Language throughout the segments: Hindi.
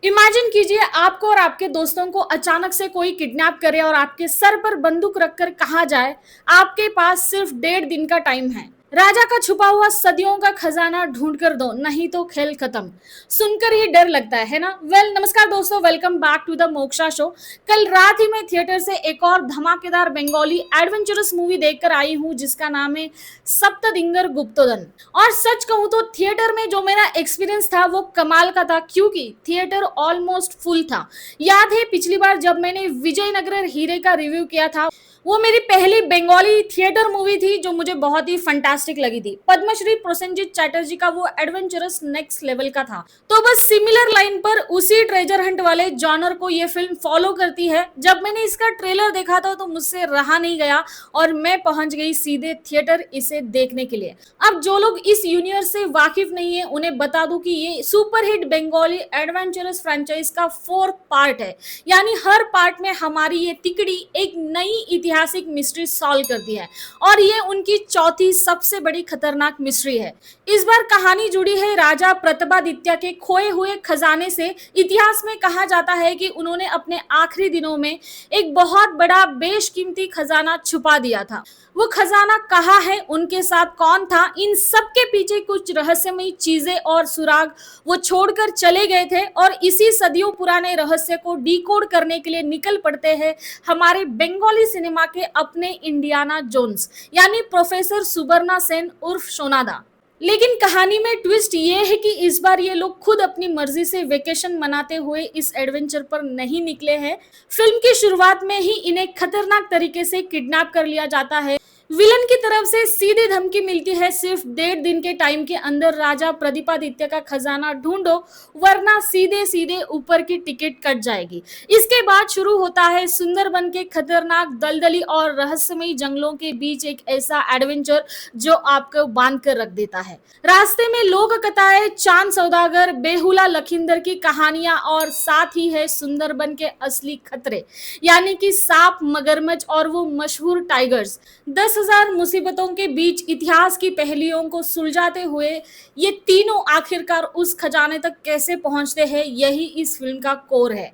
इमेजिन कीजिए आपको और आपके दोस्तों को अचानक से कोई किडनैप करे और आपके सर पर बंदूक रखकर कहा जाए आपके पास सिर्फ 1.5 दिन का टाइम है। राजा का छुपा हुआ सदियों का खजाना ढूंढ कर दो, नहीं तो खेल खत्म। सुनकर ही डर लगता है ना। नमस्कार दोस्तों, welcome back to the Moksha show. कल रात ही मैं थिएटर से एक और धमाकेदार बंगाली एडवेंचरस मूवी देखकर आई हूँ जिसका नाम है सप्तदिंगर गुप्तोदन। और सच कहूं तो थिएटर में जो मेरा एक्सपीरियंस था वो कमाल का था, क्योंकि थिएटर ऑलमोस्ट फुल था। याद है पिछली बार जब मैंने विजयनगर हीरे का रिव्यू किया था, वो मेरी पहली बंगाली थिएटर मूवी थी जो मुझे बहुत ही फंटास्टिक लगी थी। पद्मश्री प्रोसेनजीत चैटर्जी का वो एडवेंचरस नेक्स्ट लेवल का था। तो बस सिमिलर लाइन पर उसी ट्रेजर हंट वाले जॉनर को ये फिल्म फॉलो करती है। जब मैंने इसका ट्रेलर देखा था तो मुझसे रहा नहीं गया और मैं पहुंच गई सीधे थिएटर इसे देखने के लिए। अब जो लोग इस यूनिवर्स से वाकिफ नहीं है उन्हें बता दूं कि ये सुपरहिट बंगाली एडवेंचरस फ्रेंचाइज का 4th पार्ट है। यानी हर पार्ट में हमारी ये तिकड़ी एक नई ऐतिहासिक मिस्ट्री सॉल्व करती है और ये उनकी चौथी सबसे बड़ी खतरनाक मिस्ट्री है। इस बार कहानी जुड़ी है राजा प्रतापादित्य के खोए हुए खजाने से। इतिहास में कहा जाता है कि उन्होंने अपने आखिरी दिनों में एक बहुत बड़ा बेशकीमती खजाना छुपा दिया था। वो खजाना कहाँ है, उनके साथ कौन था, इन सब के पीछे कुछ रहस्यमयी चीजें और सुराग वो छोड़कर चले गए थे। और इसी सदियों पुराने रहस्य को डिकोड करने के लिए निकल पड़ते हैं हमारे बंगाली सिनेमा के अपने इंडियाना जोन्स, यानी प्रोफेसर सुबर्णा सेन उर्फ सोनादा। लेकिन कहानी में ट्विस्ट ये है कि इस बार ये लोग खुद अपनी मर्जी से वेकेशन मनाते हुए इस एडवेंचर पर नहीं निकले हैं। फिल्म की शुरुआत में ही इन्हें खतरनाक तरीके से किडनैप कर लिया जाता है। विलन की तरफ से सीधी धमकी मिलती है, सिर्फ 1.5 दिन के टाइम के अंदर राजा प्रतापादित्य का खजाना ढूंढो वरना सीधे सीधे ऊपर की टिकट कट जाएगी। इसके बाद शुरू होता है सुंदरबन के खतरनाक दलदली और रहस्यमयी जंगलों के बीच एक ऐसा एडवेंचर जो आपको बांध कर रख देता है। रास्ते में लोक कथाएं, चांद सौदागर, बेहुला लखिंदर की कहानियां और साथ ही है सुंदरबन के असली खतरे, यानी कि सांप, मगरमच्छ और वो मशहूर टाइगर्स। 10,000 मुसीबतों के बीच इतिहास की पहेलियों को सुलझाते हुए ये तीनों आखिरकार उस खजाने तक कैसे पहुंचते हैं, यही इस फिल्म का कोर है।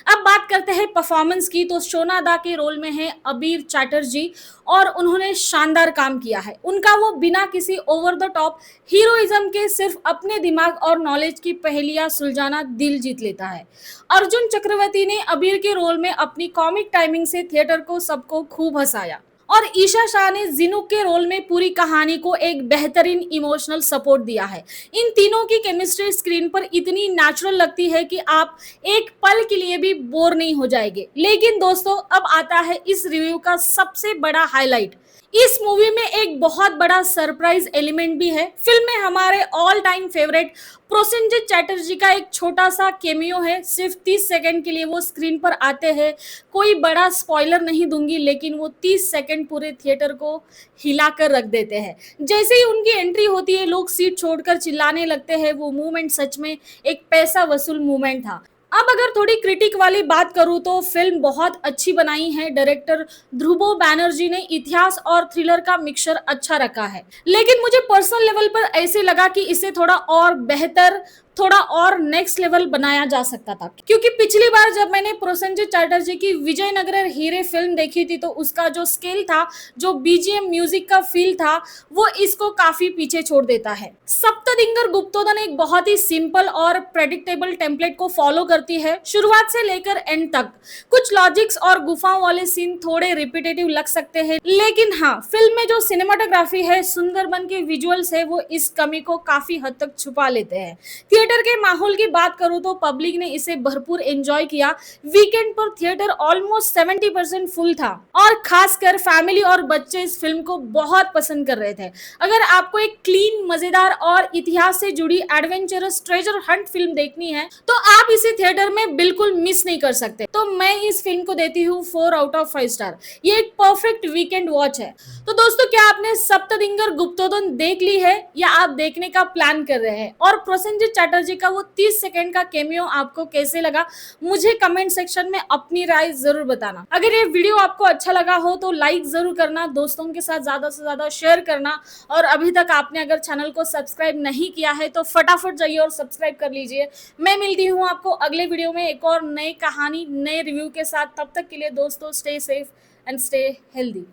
अब बात करते हैं परफॉर्मेंस की, तो सोनादा के रोल में है अबीर चैटर्जी और उन्होंने शानदार काम किया है। उनका वो बिना किसी ओवर द टॉप हीरोइज्म के सिर्फ अपने दिमाग और नॉलेज की पहेलियां सुलझाना दिल जीत लेता है। अर्जुन चक्रवर्ती ने अबीर के रोल में अपनी कॉमिक टाइमिंग से थिएटर को सबको खूब हंसाया और ईशा शाह ने जिनुक के रोल में पूरी कहानी को एक बेहतरीन इमोशनल सपोर्ट दिया है। इन तीनों की केमिस्ट्री स्क्रीन पर इतनी नेचुरल लगती है कि आप एक पल के लिए भी बोर नहीं हो जाएंगे। लेकिन दोस्तों, अब आता है इस रिव्यू का सबसे बड़ा हाईलाइट। इस मूवी में एक बहुत बड़ा सरप्राइज एलिमेंट भी है। फिल्म में हमारे all time favourite Prosenjit Chatterjee का एक छोटा सा केमियो है। सिर्फ 30 सेकंड के लिए वो स्क्रीन पर आते हैं। कोई बड़ा स्पॉइलर नहीं दूंगी, लेकिन वो 30 सेकंड पूरे थिएटर को हिलाकर रख देते हैं। जैसे ही उनकी एंट्री होती है लोग सीट छोड़कर चिल्लाने लगते हैं। वो मूवमेंट सच में एक पैसा वसूल मूवमेंट था। अब अगर थोड़ी क्रिटिक वाली बात करूं तो फिल्म बहुत अच्छी बनाई है। डायरेक्टर ध्रुवो बैनर्जी ने इतिहास और थ्रिलर का मिक्सचर अच्छा रखा है, लेकिन मुझे पर्सनल लेवल पर ऐसे लगा कि इसे थोड़ा और बेहतर, थोड़ा और नेक्स्ट लेवल बनाया जा सकता था। क्योंकि पिछली बार जब मैंने प्रोसेनजीत चैटर्जी की विजयनगर हीरे फिल्म देखी थी तो उसका जो स्केल था, जो बीजीएम म्यूजिक का फील था, वो इसको काफी पीछे छोड़ देता है। सप्तदिंगर गुप्तोदन एक बहुत ही सिंपल और प्रेडिक्टेबल टेम्पलेट को फॉलो करती है। शुरुआत से लेकर एंड तक कुछ लॉजिक्स और गुफाओं वाले सीन थोड़े रिपीटेटिव लग सकते हैं, लेकिन हाँ, फिल्म में जो सिनेमाटोग्राफी है, सुंदरबन के विजुअल्स है, वो इस कमी को काफी हद तक छुपा लेते हैं। थिएटर के माहौल की बात करूं तो पब्लिक ने इसे भरपूर एंजॉय किया। वीकेंड पर थिएटर ऑलमोस्ट 70% फुल था और खासकर फैमिली और बच्चे इस फिल्म को बहुत पसंद कर रहे थे। अगर आपको एक क्लीन, मजेदार और इतिहास से जुड़ी एडवेंचरस ट्रेजर हंट फिल्म देखनी है तो आप इसे थिएटर में बिल्कुल मिस नहीं कर सकते। तो मैं इस फिल्म को देती हूँ 4 आउट ऑफ 5 स्टार। ये एक परफेक्ट वीकेंड वॉच है। तो दोस्तों, क्या आपने सप्तदिंगर गुप्तोदन देख ली है या आप देखने का प्लान कर रहे हैं? और प्रोसेनजीत चटर्जी का वो 30 सेकंड का कैमियो आपको कैसे लगा, मुझे कमेंट सेक्शन में अपनी राय जरूर बताना। अगर ये वीडियो आपको अच्छा लगा हो तो लाइक जरूर करना, दोस्तों के साथ ज्यादा से ज्यादा शेयर करना, और अभी तक आपने अगर चैनल को सब्सक्राइब नहीं किया है तो फटाफट जाइए और सब्सक्राइब कर लीजिए। मैं मिलती हूँ आपको अगले वीडियो में एक और नई कहानी, नए रिव्यू के साथ। तब तक के लिए दोस्तों, stay safe and stay healthy.